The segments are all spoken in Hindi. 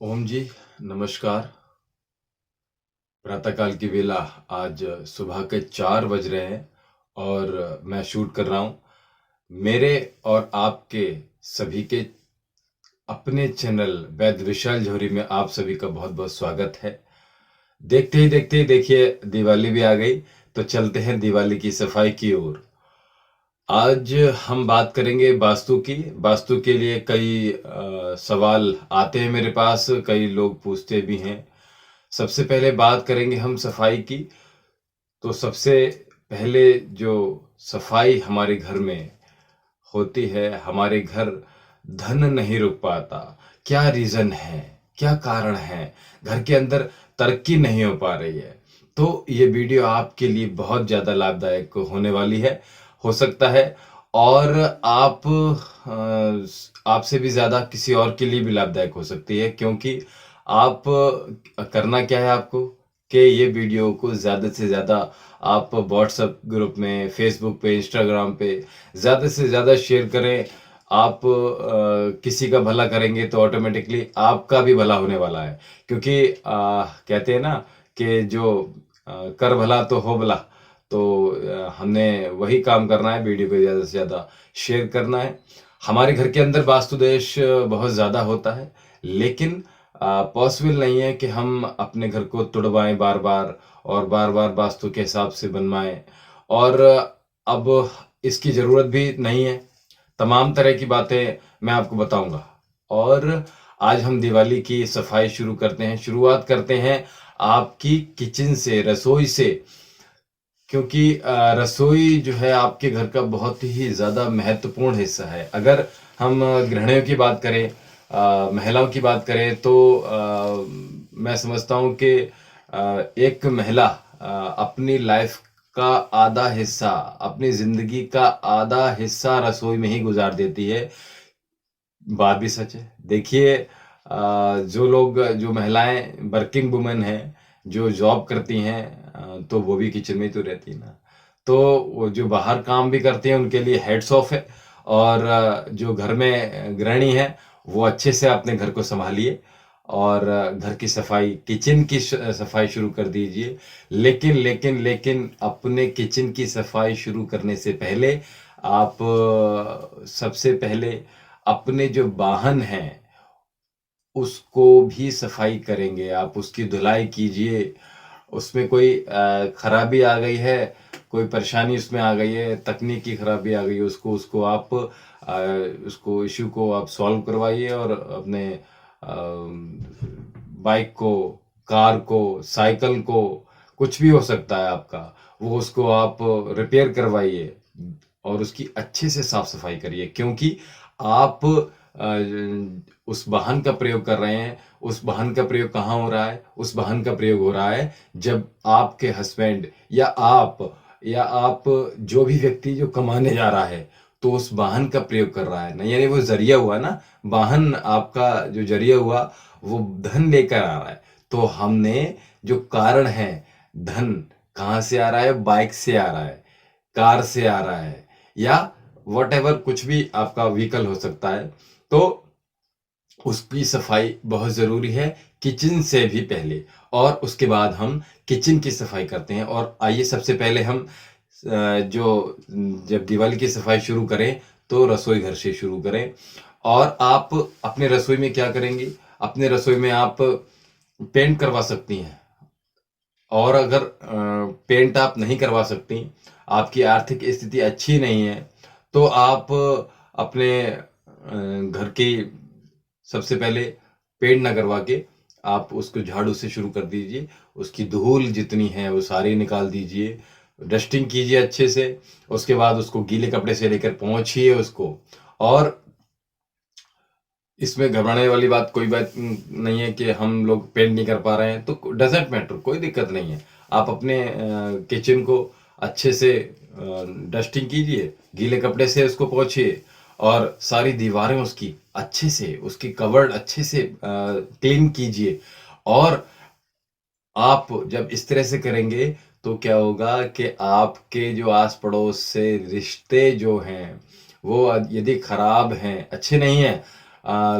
ओम जी, नमस्कार। प्रातःकाल की बेला आज सुबह के 4 बज रहे हैं और मैं शूट कर रहा हूँ। मेरे और आपके सभी के अपने चैनल वैद विशाल जौहरी में आप सभी का बहुत-बहुत स्वागत है। देखते ही देखिए दिवाली भी आ गई, तो चलते हैं दिवाली की सफाई की ओर। आज हम बात करेंगे वास्तु की। वास्तु के लिए कई सवाल आते हैं मेरे पास, कई लोग पूछते भी हैं। सबसे पहले बात करेंगे हम सफाई की। तो सबसे पहले जो सफाई हमारे घर में होती है, हमारे घर धन नहीं रुक पाता। क्या रीज़न है? क्या कारण है? घर के अंदर तरक्की नहीं हो पा रही है। तो ये वीडियो आपके लिए बहुत ज़्यादा लाभदायक होने वाली है। हो सकता है और आपसे भी ज़्यादा किसी और के लिए भी लाभदायक हो सकती है, क्योंकि आप करना क्या है आपको कि ये वीडियो को ज़्यादा से ज़्यादा आप व्हाट्सएप ग्रुप में, फेसबुक पे, इंस्टाग्राम पे ज़्यादा से ज़्यादा शेयर करें। आप किसी का भला करेंगे तो ऑटोमेटिकली आपका भी भला होने वाला है, क्योंकि कहते हैं ना कि जो कर भला तो हो भला। तो हमने वही काम करना है, वीडियो को ज़्यादा से ज़्यादा शेयर करना है। हमारे घर के अंदर वास्तु दोष बहुत ज़्यादा होता है, लेकिन पॉसिबल नहीं है कि हम अपने घर को तुड़वाएँ बार-बार और बार-बार वास्तु के हिसाब से बनवाएँ। और अब इसकी ज़रूरत भी नहीं है। तमाम तरह की बातें मैं आपको बताऊँगा। और आज हम दिवाली की सफाई शुरू करते हैं। शुरुआत करते हैं आपकी किचन से, रसोई से। क्योंकि रसोई जो है आपके घर का बहुत ही ज़्यादा महत्वपूर्ण हिस्सा है। अगर हम गृहिणियों की बात करें, महिलाओं की बात करें, तो मैं समझता हूँ कि एक महिला अपनी लाइफ का आधा हिस्सा, अपनी ज़िंदगी का आधा हिस्सा रसोई में ही गुज़ार देती है। बात भी सच है। देखिए जो महिलाएँ वर्किंग वुमन हैं, जो जॉब करती हैं, तो वो भी किचन में ही तो रहती हैं ना। तो वो जो बाहर काम भी करती हैं उनके लिए हैट्स ऑफ है। और जो घर में गृहिणी हैं, वो अच्छे से अपने घर को सँभालिए और घर की सफाई, किचन की सफाई शुरू कर दीजिए। लेकिन अपने किचन की सफाई शुरू करने से पहले आप सबसे पहले अपने जो वाहन हैं, उसको भी सफाई करेंगे। आप उसकी धुलाई कीजिए। उसमें कोई खराबी आ गई है, कोई परेशानी उसमें आ गई है, तकनीकी खराबी आ गई है, उसको उसको आप उसको इश्यू को आप सॉल्व करवाइए और अपने बाइक को, कार को, साइकिल को, कुछ भी हो सकता है आपका, वो उसको आप रिपेयर करवाइए और उसकी अच्छे से साफ-सफाई करिए, क्योंकि आप उस वाहन का प्रयोग कर रहे हैं। उस वाहन का प्रयोग कहाँ हो रहा है? उस वाहन का प्रयोग हो रहा है जब आपके हस्बैंड या आप जो भी व्यक्ति जो कमाने जा रहा है, तो उस वाहन का प्रयोग कर रहा है ना, यानी वो ज़रिया हुआ ना, वाहन आपका जो ज़रिया हुआ, वो धन लेकर आ रहा है। तो हमने जो कारण है, धन कहाँ से आ रहा है? बाइक से आ रहा है, कार से आ रहा है या व्हाटएवर, कुछ भी आपका व्हीकल हो सकता है। तो उसकी सफाई बहुत ज़रूरी है, किचन से भी पहले। और उसके बाद हम किचन की सफाई करते हैं। और आइए सबसे पहले हम जब दिवाली की सफाई शुरू करें, तो रसोई घर से शुरू करें। और आप अपने रसोई में क्या करेंगी? अपने रसोई में आप पेंट करवा सकती हैं। और अगर पेंट आप नहीं करवा सकती, आपकी आर्थिक स्थिति अच्छी नहीं है, तो आप अपने घर की सबसे पहले पेंट ना करवा के आप उसको झाड़ू से शुरू कर दीजिए। उसकी धूल जितनी है वो सारी निकाल दीजिए, डस्टिंग कीजिए अच्छे से। उसके बाद उसको गीले कपड़े से लेकर पोंछिए उसको। और इसमें घबराने वाली बात कोई बात नहीं है कि हम लोग पेंट नहीं कर पा रहे हैं, तो डज़न्ट मैटर, कोई दिक्कत नहीं है। आप अपने किचन को अच्छे से डस्टिंग कीजिए, गीले कपड़े से उसको पोंछिए और सारी दीवारें उसकी अच्छे से, उसकी कवर्ड अच्छे से क्लीन कीजिए। और आप जब इस तरह से करेंगे, तो क्या होगा कि आपके जो आस-पड़ोस से रिश्ते जो हैं, वो यदि खराब हैं, अच्छे नहीं हैं,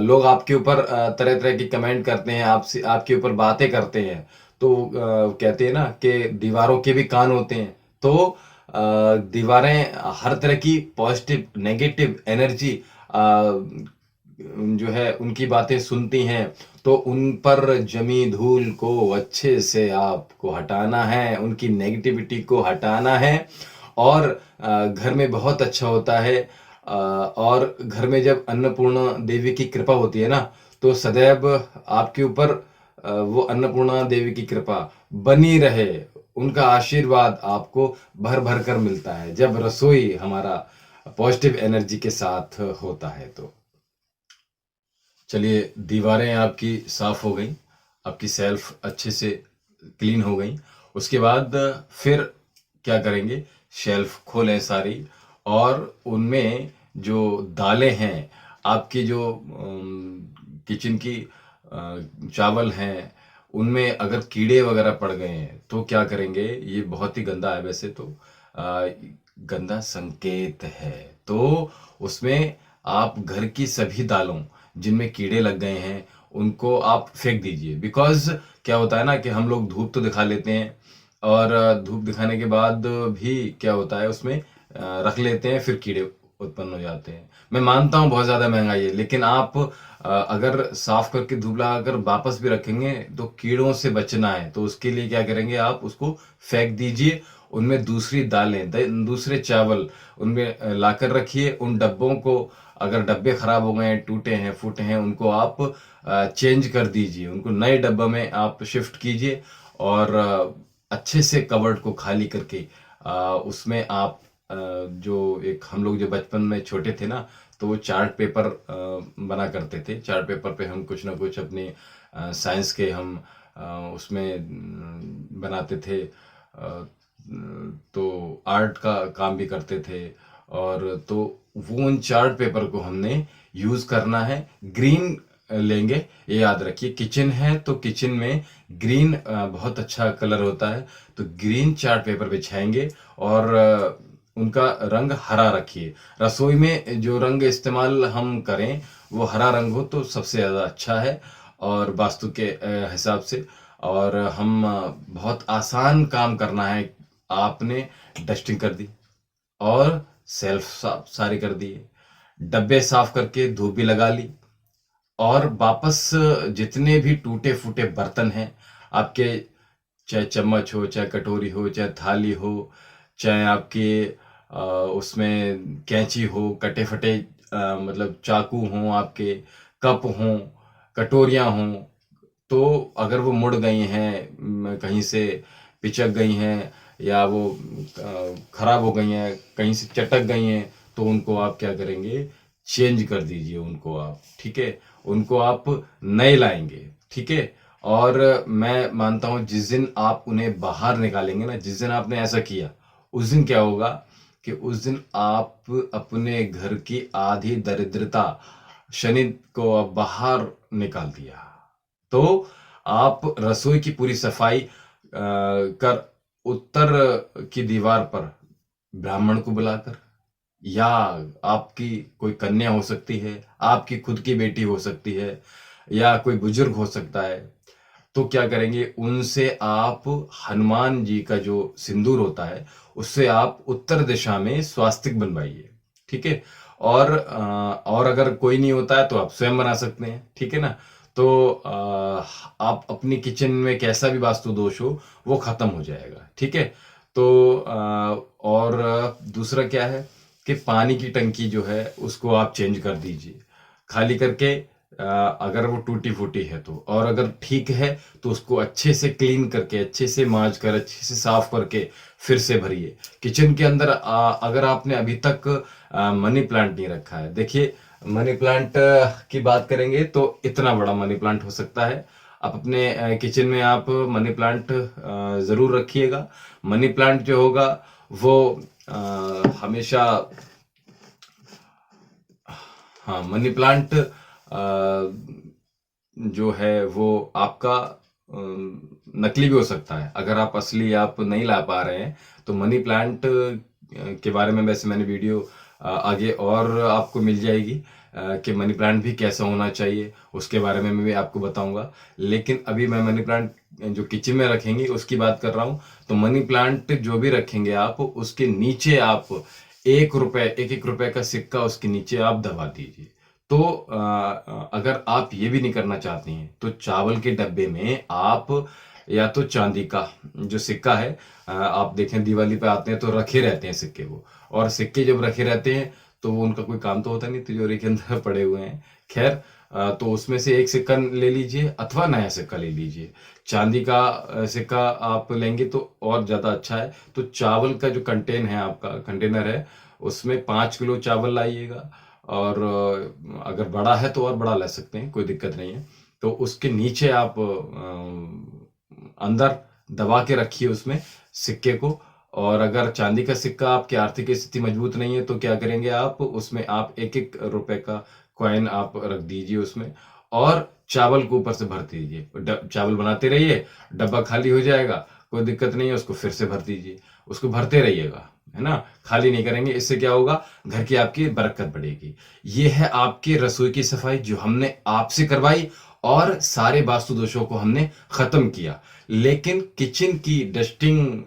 लोग आपके ऊपर तरह-तरह की कमेंट करते हैं, आपसे आपके ऊपर बातें करते हैं। तो कहते हैं ना कि दीवारों के भी कान होते हैं। तो दीवारें हर तरह की पॉजिटिव, नेगेटिव एनर्जी जो है उनकी बातें सुनती हैं, तो उन पर जमी धूल को अच्छे से आपको हटाना है, उनकी नेगेटिविटी को हटाना है और घर में बहुत अच्छा होता है। और घर में जब अन्नपूर्णा देवी की कृपा होती है ना, तो सदैव आपके ऊपर वो अन्नपूर्णा देवी की कृपा बनी रहे, उनका आशीर्वाद आपको भर-भर कर मिलता है, जब रसोई हमारा पॉजिटिव एनर्जी के साथ होता है तो। चलिए, दीवारें आपकी साफ हो गई, आपकी शेल्फ अच्छे से क्लीन हो गई। उसके बाद फिर क्या करेंगे, शेल्फ खोलें सारी और उनमें जो दालें हैं, आपकी जो किचन की चावल हैं, उनमें अगर कीड़े वगैरह पड़ गए हैं, तो क्या करेंगे, ये बहुत ही गंदा है वैसे तो, गंदा संकेत है। तो उसमें आप घर की सभी दालों जिनमें कीड़े लग गए हैं, उनको आप फेंक दीजिए। बिकॉज़ क्या होता है ना कि हम लोग धूप तो दिखा लेते हैं और धूप दिखाने के बाद भी क्या होता है उसमें रख लेते हैं, फिर कीड़े उत्पन्न हो जाते हैं। मैं मानता हूँ बहुत ज़्यादा महँगाई है, लेकिन आप अगर साफ करके धूप लगाकर वापस भी रखेंगे, तो कीड़ों से बचना है, तो उसके लिए क्या करेंगे, आप उसको फेंक दीजिए। उनमें दूसरी दालें, दूसरे चावल उनमें लाकर रखिए। उन डब्बों को, अगर डब्बे खराब हो गए हैं, टूटे हैं, फूटे हैं, उनको आप चेंज कर दीजिए, उनको नए डब्बे में आप शिफ्ट कीजिए और अच्छे से कबर्ड को खाली करके उसमें आप जो एक हम लोग जो बचपन में छोटे थे ना, तो वो चार्ट पेपर बना करते थे। चार्ट पेपर पे हम कुछ ना कुछ अपने साइंस के हम उसमें बनाते थे। तो आर्ट का काम भी करते थे और तो वो उन चार्ट पेपर को हमने यूज़ करना है। ग्रीन लेंगे, ये याद रखिए। किचन है तो किचन में ग्रीन बहुत अच्छा कलर होता है, तो ग्रीन चार्ट पेपर बिछाएंगे और उनका रंग हरा रखिए। रसोई में जो रंग इस्तेमाल हम करें वो हरा रंग हो तो सबसे ज़्यादा अच्छा है और वास्तु के हिसाब से। और हम बहुत आसान काम करना है। आपने डस्टिंग कर दी और सेल्फ साफ सारी कर दी, डब्बे साफ करके धूप भी लगा ली और वापस जितने भी टूटे फूटे बर्तन हैं आपके, चाहे चम्मच हो, चाहे कटोरी हो, चाहे थाली हो, चाहे आपके उसमें कैंची हो, कटे फटे मतलब चाकू हों, आपके कप हों, कटोरियाँ हों, तो अगर वो मुड़ गई हैं, कहीं से पिचक गई हैं या वो खराब हो गई हैं, कहीं से चटक गई हैं, तो उनको आप क्या करेंगे, चेंज कर दीजिए उनको आप, ठीक है? उनको आप नए लाएंगे, ठीक है? और मैं मानता हूँ जिस दिन आप उन्हें बाहर निकालेंगे ना, जिस दिन आपने ऐसा किया, उस दिन क्या होगा कि उस दिन आप अपने घर की आधी दरिद्रता, शनि को आप बाहर निकाल दिया। तो आप रसोई की पूरी सफाई कर उत्तर की दीवार पर ब्राह्मण को बुलाकर, या आपकी कोई कन्या हो सकती है, आपकी खुद की बेटी हो सकती है या कोई बुजुर्ग हो सकता है, तो क्या करेंगे, उनसे आप हनुमान जी का जो सिंदूर होता है, उससे आप उत्तर दिशा में स्वास्तिक बनवाइए, ठीक है? और अगर कोई नहीं होता है तो आप स्वयं बना सकते हैं, ठीक है ना? तो आप अपनी किचन में कैसा भी वास्तु दोष हो, वो खत्म हो जाएगा, ठीक है? तो और दूसरा क्या है कि पानी की टंकी जो है, उसको आप चेंज कर दीजिए। खाली करके अगर वो टूटी-फूटी है तो, और अगर ठीक है तो उसको अच्छे से क्लीन करके, अच्छे से माँज कर, अच्छे से साफ करके फिर से भरिए। किचन के अंदर अगर आपने अभी तक मनी प्लांट नहीं रखा है, देखिए मनी प्लांट की बात करेंगे तो इतना बड़ा मनी प्लांट हो सकता है। आप अपने किचन में आप मनी प्लांट ज़रूर रखिएगा। मनी प्लांट जो होगा वो हमेशा, हाँ, मनी प्लांट जो है वो आपका नकली भी हो सकता है। अगर आप असली आप नहीं ला पा रहे हैं, तो मनी प्लांट के बारे में वैसे मैंने वीडियो आगे और आपको मिल जाएगी। कि मनी प्लांट भी कैसा होना चाहिए, उसके बारे में मैं भी आपको बताऊंगा। लेकिन अभी मैं मनी प्लांट जो किचन में रखेंगे उसकी बात कर रहा हूँ। तो मनी प्लांट जो भी रखेंगे आप, उसके नीचे आप 1 रुपए, 1-1 रुपए का सिक्का उसके नीचे आप दबा दीजिए। तो अगर आप ये भी नहीं करना चाहते हैं तो चावल के डब्बे में आप या तो चांदी का जो सिक्का है, आप देखें दिवाली पे आते हैं तो रखे रहते हैं सिक्के वो, और सिक्के जब रखे रहते हैं तो वो उनका कोई काम तो होता नहीं, तिजोरी के अंदर पड़े हुए हैं। खैर, तो उसमें से एक सिक्का ले लीजिए अथवा नया सिक्का ले लीजिए। चांदी का सिक्का आप लेंगे तो और ज़्यादा अच्छा है। तो चावल का जो आपका कंटेनर है, उसमें 5 किलो चावल लाइएगा। और अगर बड़ा है तो और बड़ा ले सकते हैं, कोई दिक्कत नहीं है। तो उसके नीचे आप अंदर दबा के रखिए उसमें सिक्के को। और अगर चांदी का सिक्का आपकी आर्थिक स्थिति मजबूत नहीं है तो क्या करेंगे आप, उसमें आप 1-1 रुपए का कॉइन आप रख दीजिए उसमें, और चावल को ऊपर से भर दीजिए। चावल बनाते रहिए, डब्बा खाली हो जाएगा, कोई दिक्कत नहीं है, उसको फिर से भर दीजिए। उसको भरते रहिएगा, है ना, खाली नहीं करेंगे। इससे क्या होगा, घर की आपकी बरकत बढ़ेगी। ये है आपकी रसोई की सफाई जो हमने आपसे करवाई, और सारे वास्तु दोषों को हमने खत्म किया। लेकिन किचन की डस्टिंग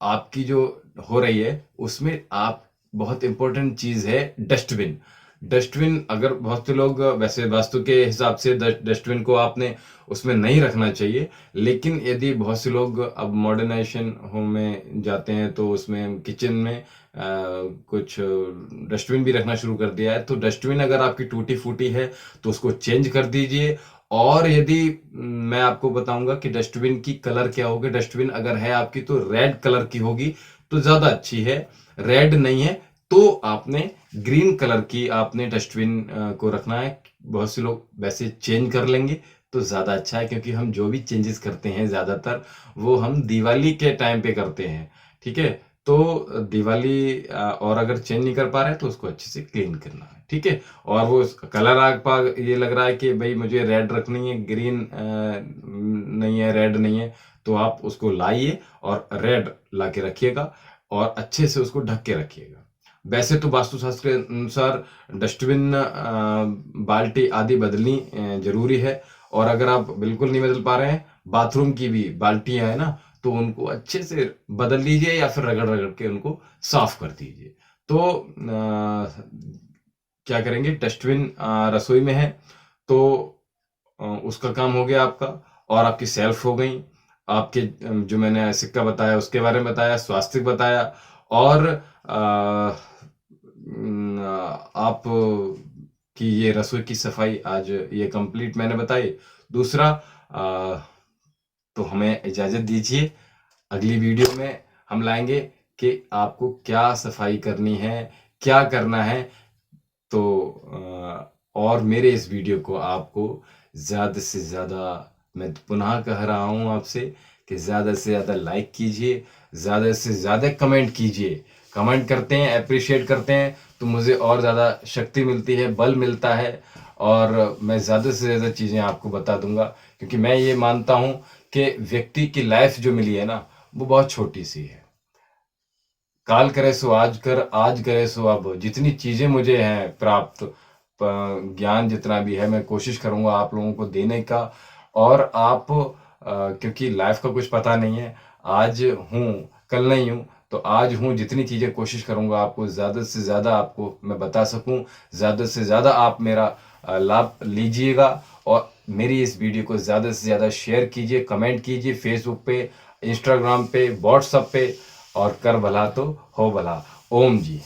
आपकी जो हो रही है, उसमें आप बहुत इंपॉर्टेंट चीज है डस्टबिन। डस्टबिन, अगर बहुत से लोग, वैसे वास्तु के हिसाब से डस्टबिन को आपने उसमें नहीं रखना चाहिए, लेकिन यदि बहुत से लोग अब मॉडर्नाइजेशन होम में जाते हैं तो उसमें किचन में कुछ डस्टबिन भी रखना शुरू कर दिया है। तो डस्टबिन अगर आपकी टूटी फूटी है तो उसको चेंज कर दीजिए। और यदि मैं आपको बताऊंगा कि डस्टबिन की कलर क्या होगी, डस्टबिन अगर है आपकी तो रेड कलर की होगी तो ज्यादा अच्छी है। रेड नहीं है तो आपने ग्रीन कलर की आपने डस्टबिन को रखना है। बहुत से लोग वैसे चेंज कर लेंगे तो ज्यादा अच्छा है, क्योंकि हम जो भी चेंजेस करते हैं ज्यादातर वो हम दिवाली के टाइम पे करते हैं। ठीक है, तो दिवाली और अगर चेंज नहीं कर पा रहे हैं तो उसको अच्छे से क्लीन करना है। ठीक है, और वो कलर आपका ये लग रहा है कि भाई मुझे रेड रखनी है, ग्रीन नहीं है, रेड नहीं है, तो आप उसको लाइए और रेड ला के रखिएगा और अच्छे से उसको ढक के रखिएगा। वैसे तो वास्तुशास्त्र के अनुसार डस्टबिन, बाल्टी आदि बदलनी जरूरी है। और अगर आप बिल्कुल नहीं बदल पा रहे हैं, बाथरूम की भी बाल्टियां है ना, तो उनको अच्छे से बदल लीजिए या फिर रगड़ रगड़ के उनको साफ कर दीजिए। तो क्या करेंगे, डस्टबिन रसोई में है तो उसका काम हो गया आपका, और आपकी सेल्फ हो गई, आपके जो मैंने सिक्का बताया उसके बारे में बताया, स्वास्थ्य बताया, और आप की ये रसोई की सफाई आज ये कंप्लीट मैंने बताई। दूसरा, तो हमें इजाजत दीजिए, अगली वीडियो में हम लाएंगे कि आपको क्या सफाई करनी है, क्या करना है। तो और मेरे इस वीडियो को आपको ज़्यादा से ज़्यादा, मैं पुनः कह रहा हूँ आपसे कि ज़्यादा से ज़्यादा लाइक कीजिए, ज़्यादा से ज़्यादा कमेंट कीजिए। कमेंट करते हैं, अप्रिशिएट करते हैं तो मुझे और ज़्यादा शक्ति मिलती है, बल मिलता है, और मैं ज़्यादा से ज़्यादा चीज़ें आपको बता दूंगा। क्योंकि मैं ये मानता हूँ कि व्यक्ति की लाइफ जो मिली है ना, वो बहुत छोटी सी है। काल करे सो आज कर, आज करे सो अब। जितनी चीजें मुझे हैं प्राप्त, ज्ञान जितना भी है, मैं कोशिश करूंगा आप लोगों को देने का। और आप क्योंकि लाइफ का कुछ पता नहीं है, आज हूँ कल नहीं हूँ, तो आज हूँ, जितनी चीजें कोशिश करूंगा आपको ज्यादा से ज्यादा आपको मैं बता सकूं, ज्यादा से ज्यादा आप मेरा लाभ लीजिएगा। और मेरी इस वीडियो को ज्यादा से ज्यादा शेयर कीजिए, कमेंट कीजिए, फेसबुक पे, इंस्टाग्राम पे, व्हाट्सएप पे, और कर भला तो हो भला। ओम जी।